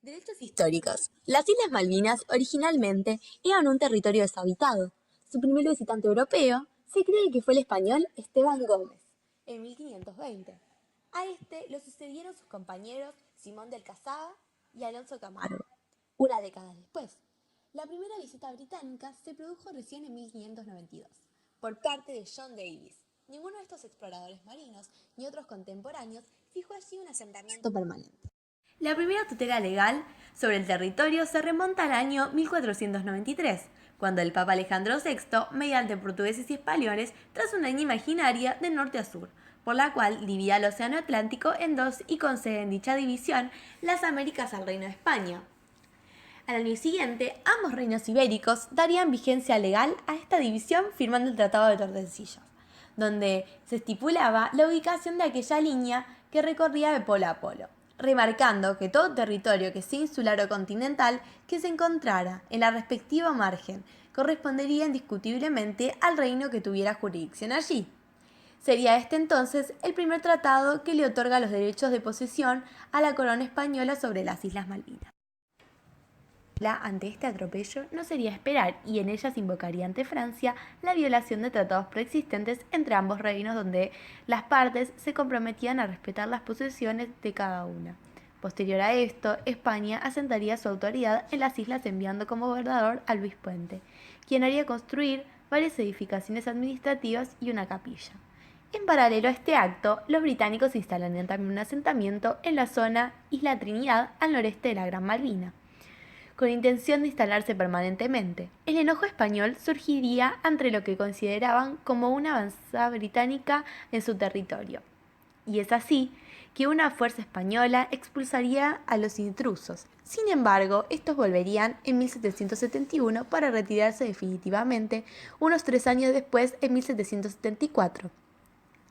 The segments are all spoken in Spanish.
Derechos históricos. Las Islas Malvinas originalmente eran un territorio deshabitado. Su primer visitante europeo se cree que fue el español Esteban Gómez, en 1520. A este lo sucedieron sus compañeros Simón del Casaba y Alonso Camargo, una década después. La primera visita británica se produjo recién en 1592, por parte de John Davis. Ninguno de estos exploradores marinos ni otros contemporáneos fijó allí un asentamiento permanente. La primera tutela legal sobre el territorio se remonta al año 1493, cuando el Papa Alejandro VI, mediante portugueses y españoles, traza una línea imaginaria de norte a sur, por la cual divide al Océano Atlántico en dos y concede en dicha división las Américas al Reino de España. Al año siguiente, ambos reinos ibéricos darían vigencia legal a esta división firmando el Tratado de Tordesillas, donde se estipulaba la ubicación de aquella línea que recorría de polo a polo, remarcando que todo territorio que sea insular o continental que se encontrara en la respectiva margen correspondería indiscutiblemente al reino que tuviera jurisdicción allí. Sería este entonces el primer tratado que le otorga los derechos de posesión a la corona española sobre las Islas Malvinas. Ante este atropello no sería esperar y en ella se invocaría ante Francia la violación de tratados preexistentes entre ambos reinos donde las partes se comprometían a respetar las posesiones de cada una. Posterior a esto, España asentaría su autoridad en las islas enviando como gobernador a Luis Puente, quien haría construir varias edificaciones administrativas y una capilla. En paralelo a este acto, los británicos instalarían también un asentamiento en la zona Isla Trinidad al noreste de la Gran Malvina, con intención de instalarse permanentemente. El enojo español surgiría ante lo que consideraban como una avanzada británica en su territorio. Y es así que una fuerza española expulsaría a los intrusos. Sin embargo, estos volverían en 1771 para retirarse definitivamente unos 3 años después, en 1774.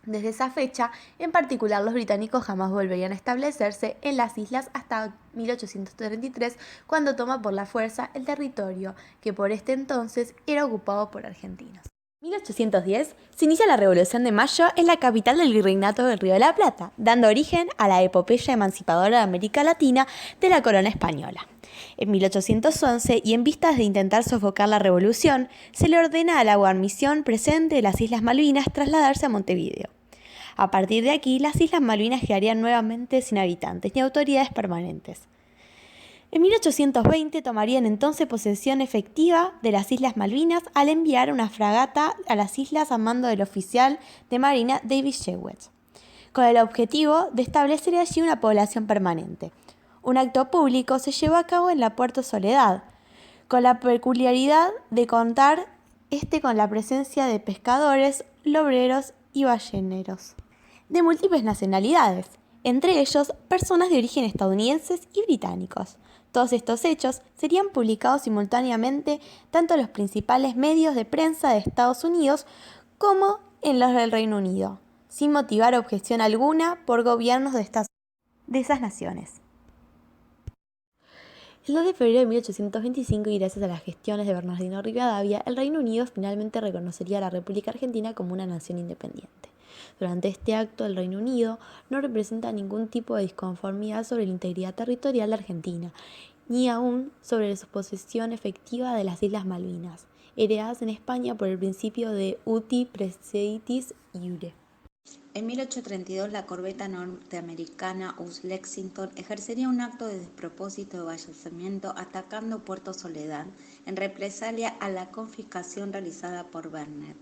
Desde esa fecha, en particular, los británicos jamás volverían a establecerse en las islas hasta 1833, cuando toma por la fuerza el territorio que por este entonces era ocupado por argentinos. En 1810 se inicia la Revolución de Mayo en la capital del Virreinato del Río de la Plata, dando origen a la epopeya emancipadora de América Latina de la corona española. En 1811, y en vistas de intentar sofocar la revolución, se le ordena a la guarnición presente de las Islas Malvinas trasladarse a Montevideo. A partir de aquí, las Islas Malvinas quedarían nuevamente sin habitantes ni autoridades permanentes. En 1820 tomarían entonces posesión efectiva de las Islas Malvinas al enviar una fragata a las islas a mando del oficial de marina David Jewett, con el objetivo de establecer allí una población permanente. Un acto público se llevó a cabo en la Puerto Soledad, con la peculiaridad de contar con la presencia de pescadores, lobreros y balleneros de múltiples nacionalidades, entre ellos personas de origen estadounidenses y británicos. Todos estos hechos serían publicados simultáneamente tanto en los principales medios de prensa de Estados Unidos como en los del Reino Unido, sin motivar objeción alguna por gobiernos de esas naciones. El 2 de febrero de 1825, y gracias a las gestiones de Bernardino Rivadavia, el Reino Unido finalmente reconocería a la República Argentina como una nación independiente. Durante este acto, el Reino Unido no representa ningún tipo de disconformidad sobre la integridad territorial de Argentina, ni aún sobre su posesión efectiva de las Islas Malvinas, heredadas en España por el principio de uti praecetis iure. En 1832, la corbeta norteamericana US Lexington ejercería un acto de despropósito de avasallamiento atacando Puerto Soledad en represalia a la confiscación realizada por Vernet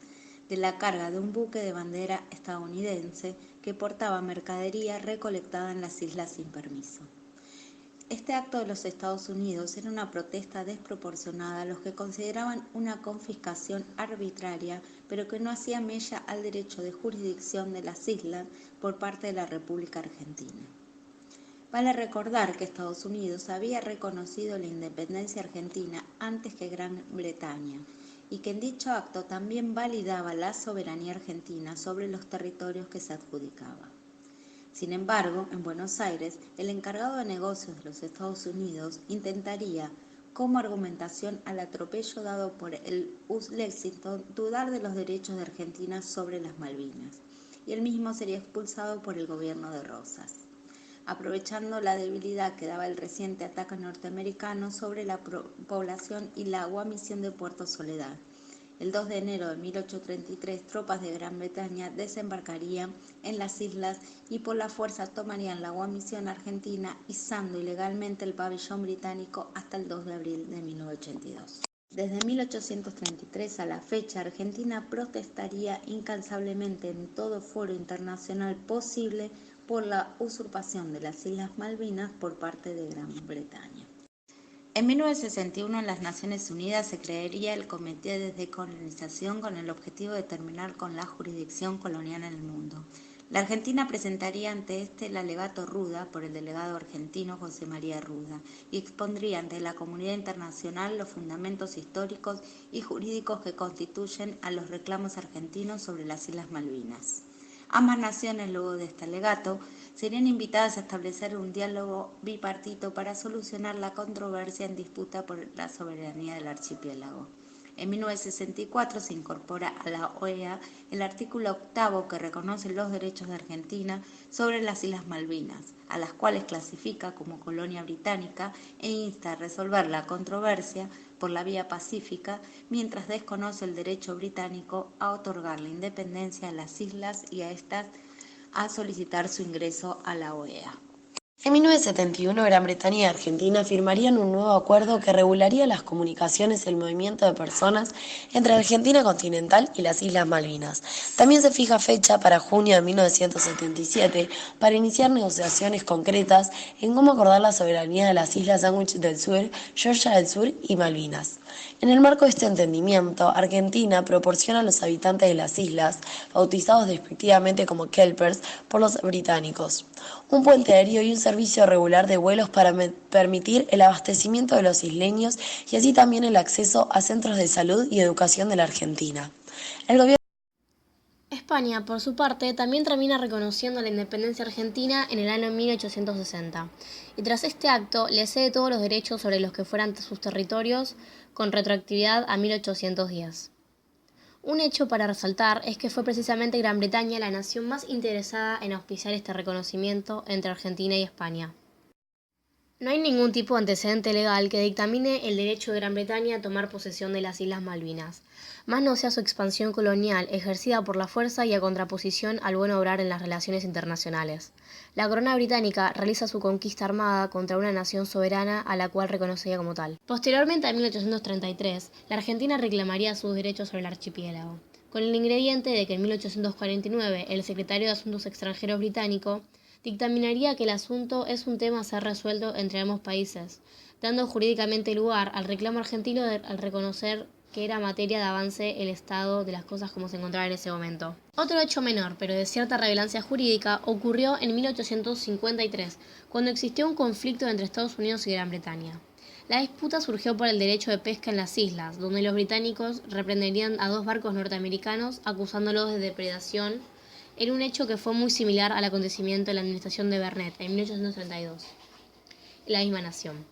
de la carga de un buque de bandera estadounidense que portaba mercadería recolectada en las islas sin permiso. Este acto de los Estados Unidos era una protesta desproporcionada a los que consideraban una confiscación arbitraria, pero que no hacía mella al derecho de jurisdicción de las islas por parte de la República Argentina. Vale recordar que Estados Unidos había reconocido la independencia argentina antes que Gran Bretaña y que en dicho acto también validaba la soberanía argentina sobre los territorios que se adjudicaba. Sin embargo, en Buenos Aires, el encargado de negocios de los Estados Unidos intentaría, como argumentación al atropello dado por el US Lexington, dudar de los derechos de Argentina sobre las Malvinas, y él mismo sería expulsado por el gobierno de Rosas. aprovechando la debilidad que daba el reciente ataque norteamericano sobre la población y la guarnición de Puerto Soledad. El 2 de enero de 1833, tropas de Gran Bretaña desembarcarían en las islas y por la fuerza tomarían la guarnición argentina, izando ilegalmente el pabellón británico hasta el 2 de abril de 1982. Desde 1833 a la fecha, Argentina protestaría incansablemente en todo foro internacional posible por la usurpación de las Islas Malvinas por parte de Gran Bretaña. En 1961 en las Naciones Unidas se crearía el Comité de Decolonización con el objetivo de terminar con la jurisdicción colonial en el mundo. La Argentina presentaría ante este el alegato Ruda por el delegado argentino José María Ruda y expondría ante la comunidad internacional los fundamentos históricos y jurídicos que constituyen a los reclamos argentinos sobre las Islas Malvinas. Ambas naciones, luego de este alegato, serían invitadas a establecer un diálogo bipartito para solucionar la controversia en disputa por la soberanía del archipiélago. En 1964 se incorpora a la OEA el artículo 8 que reconoce los derechos de Argentina sobre las Islas Malvinas, a las cuales clasifica como colonia británica e insta a resolver la controversia por la vía pacífica, mientras desconoce el derecho británico a otorgar la independencia a las islas y a estas a solicitar su ingreso a la OEA. En 1971, Gran Bretaña y Argentina firmarían un nuevo acuerdo que regularía las comunicaciones y el movimiento de personas entre Argentina continental y las Islas Malvinas. También se fija fecha para junio de 1977 para iniciar negociaciones concretas en cómo acordar la soberanía de las Islas Sandwich del Sur, Georgia del Sur y Malvinas. En el marco de este entendimiento, Argentina proporciona a los habitantes de las islas, bautizados despectivamente como Kelpers por los británicos, un puente aéreo y un servicio regular de vuelos para permitir el abastecimiento de los isleños y así también el acceso a centros de salud y educación de la Argentina. El gobierno España, por su parte, también termina reconociendo la independencia argentina en el año 1860, y tras este acto le cede todos los derechos sobre los que fueran sus territorios, con retroactividad a 1810. Un hecho para resaltar es que fue precisamente Gran Bretaña la nación más interesada en auspiciar este reconocimiento entre Argentina y España. No hay ningún tipo de antecedente legal que dictamine el derecho de Gran Bretaña a tomar posesión de las Islas Malvinas, más no sea su expansión colonial ejercida por la fuerza y a contraposición al buen obrar en las relaciones internacionales. La corona británica realiza su conquista armada contra una nación soberana a la cual reconocía como tal. Posteriormente, en 1833, la Argentina reclamaría sus derechos sobre el archipiélago, con el ingrediente de que en 1849 el secretario de Asuntos Extranjeros británico dictaminaría que el asunto es un tema a ser resuelto entre ambos países, dando jurídicamente lugar al reclamo argentino al reconocer que era materia de avance el estado de las cosas como se encontraba en ese momento. Otro hecho menor, pero de cierta relevancia jurídica, ocurrió en 1853, cuando existió un conflicto entre Estados Unidos y Gran Bretaña. La disputa surgió por el derecho de pesca en las islas, donde los británicos reprenderían a 2 barcos norteamericanos acusándolos de depredación, en un hecho que fue muy similar al acontecimiento en la administración de Barnett en 1832, en la misma nación.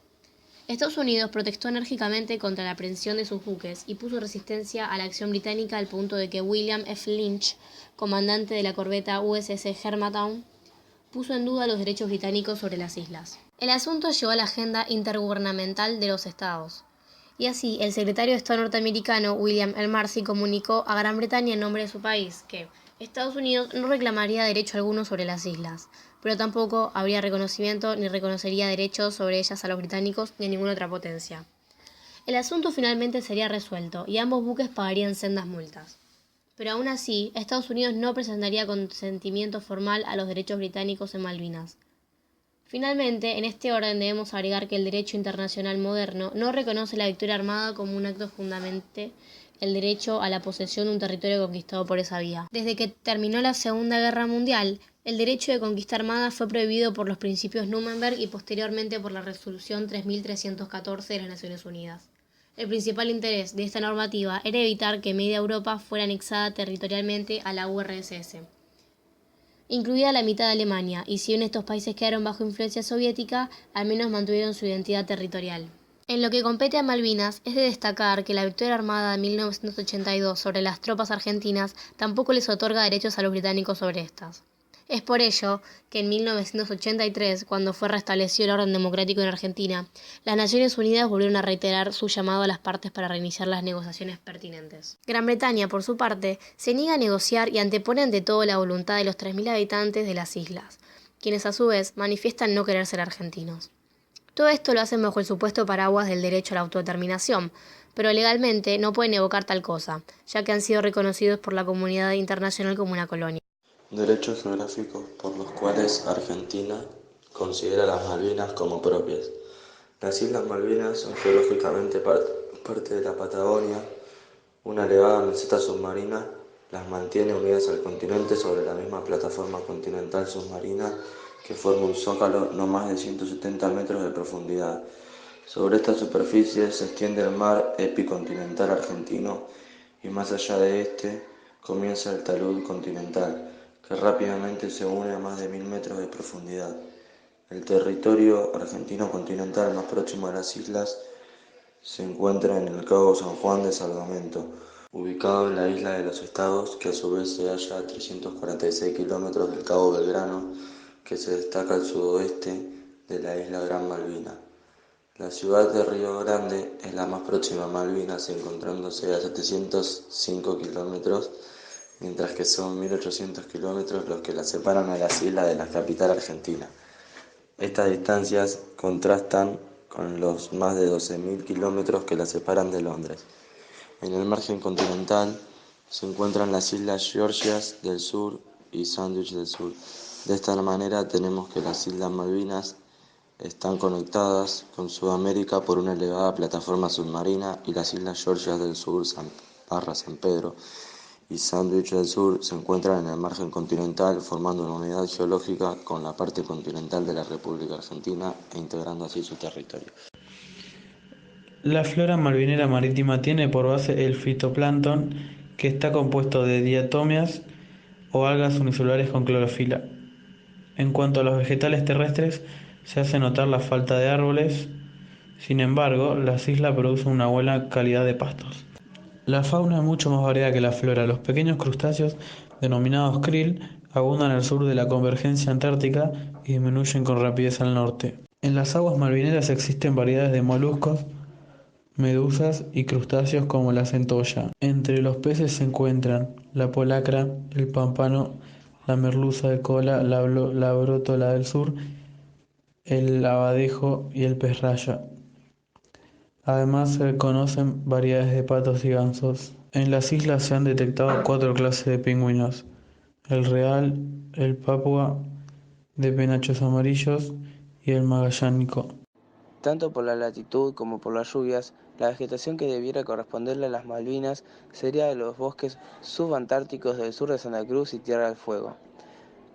Estados Unidos protestó enérgicamente contra la aprehensión de sus buques y puso resistencia a la acción británica al punto de que William F. Lynch, comandante de la corbeta USS Germantown, puso en duda los derechos británicos sobre las islas. El asunto llegó a la agenda intergubernamental de los estados, y así el secretario de Estado norteamericano William L. Marcy comunicó a Gran Bretaña en nombre de su país que Estados Unidos no reclamaría derecho alguno sobre las islas, pero tampoco habría reconocimiento ni reconocería derechos sobre ellas a los británicos ni a ninguna otra potencia. El asunto finalmente sería resuelto y ambos buques pagarían sendas multas. Pero aún así, Estados Unidos no presentaría consentimiento formal a los derechos británicos en Malvinas. Finalmente, en este orden debemos agregar que el derecho internacional moderno no reconoce la victoria armada como un acto fundamental el derecho a la posesión de un territorio conquistado por esa vía. Desde que terminó la Segunda Guerra Mundial, el derecho de conquista armada fue prohibido por los principios Nuremberg y posteriormente por la Resolución 3314 de las Naciones Unidas. El principal interés de esta normativa era evitar que media Europa fuera anexada territorialmente a la URSS, incluida la mitad de Alemania, y si bien estos países quedaron bajo influencia soviética, al menos mantuvieron su identidad territorial. En lo que compete a Malvinas, es de destacar que la victoria armada de 1982 sobre las tropas argentinas tampoco les otorga derechos a los británicos sobre estas. Es por ello que en 1983, cuando fue restablecido el orden democrático en Argentina, las Naciones Unidas volvieron a reiterar su llamado a las partes para reiniciar las negociaciones pertinentes. Gran Bretaña, por su parte, se niega a negociar y antepone ante todo la voluntad de los 3.000 habitantes de las islas, quienes a su vez manifiestan no querer ser argentinos. Todo esto lo hacen bajo el supuesto paraguas del derecho a la autodeterminación, pero legalmente no pueden evocar tal cosa, ya que han sido reconocidos por la comunidad internacional como una colonia. Derechos geográficos por los cuales Argentina considera las Malvinas como propias. Las Islas Malvinas son geológicamente parte de la Patagonia. Una elevada meseta submarina las mantiene unidas al continente sobre la misma plataforma continental submarina que forma un zócalo no más de 170 metros de profundidad. Sobre esta superficie se extiende el mar epicontinental argentino y más allá de este comienza el talud continental, que rápidamente se une a más de 1000 metros de profundidad. El territorio argentino continental más próximo a las islas se encuentra en el Cabo San Juan de Salvamento, ubicado en la isla de los Estados, que a su vez se halla a 346 kilómetros del Cabo Belgrano, que se destaca al sudoeste de la isla Gran Malvina. La ciudad de Río Grande es la más próxima a Malvinas, encontrándose a 705 kilómetros, mientras que son 1800 kilómetros los que la separan a las islas de la capital argentina. Estas distancias contrastan con los más de 12.000 kilómetros que la separan de Londres. En el margen continental se encuentran las islas Georgias del Sur y Sandwich del Sur. De esta manera tenemos que las Islas Malvinas están conectadas con Sudamérica por una elevada plataforma submarina y las Islas Georgias del Sur, San Pedro y Sandwich del Sur se encuentran en el margen continental formando una unidad geológica con la parte continental de la República Argentina e integrando así su territorio. La flora malvinera marítima tiene por base el fitoplancton, que está compuesto de diatomeas o algas unicelulares con clorofila. En cuanto a los vegetales terrestres, se hace notar la falta de árboles. Sin embargo, las islas producen una buena calidad de pastos. La fauna es mucho más variada que la flora. Los pequeños crustáceos, denominados krill, abundan al sur de la convergencia antártica y disminuyen con rapidez al norte. En las aguas malvineras existen variedades de moluscos, medusas y crustáceos como la centolla. Entre los peces se encuentran la polacra, el pámpano, la merluza de cola, la brótola del sur, el abadejo y el pez raya. Además se conocen variedades de patos y gansos. En las islas se han detectado 4 clases de pingüinos: el real, el papua, de penachos amarillos y el magallánico. Tanto por la latitud como por las lluvias, la vegetación que debiera corresponderle a las Malvinas sería de los bosques subantárticos del sur de Santa Cruz y Tierra del Fuego.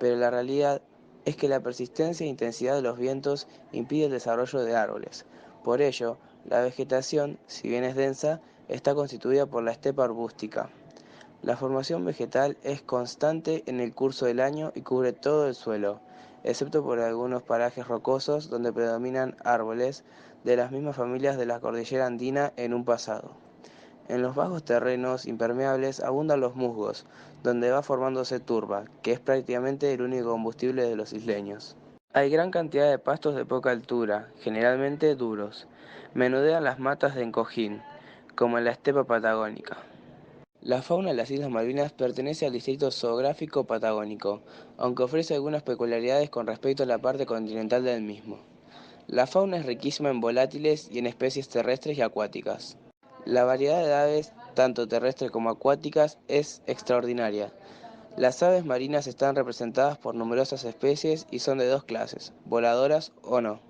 Pero la realidad es que la persistencia e intensidad de los vientos impide el desarrollo de árboles. Por ello, la vegetación, si bien es densa, está constituida por la estepa arbústica. La formación vegetal es constante en el curso del año y cubre todo el suelo, excepto por algunos parajes rocosos donde predominan árboles de las mismas familias de la cordillera andina en un pasado. En los bajos terrenos impermeables abundan los musgos, donde va formándose turba, que es prácticamente el único combustible de los isleños. Hay gran cantidad de pastos de poca altura, generalmente duros. Menudean las matas de encojín, como en la estepa patagónica. La fauna de las Islas Malvinas pertenece al distrito zoográfico patagónico, aunque ofrece algunas peculiaridades con respecto a la parte continental del mismo. La fauna es riquísima en volátiles y en especies terrestres y acuáticas. La variedad de aves, tanto terrestres como acuáticas, es extraordinaria. Las aves marinas están representadas por numerosas especies y son de dos clases, voladoras o no.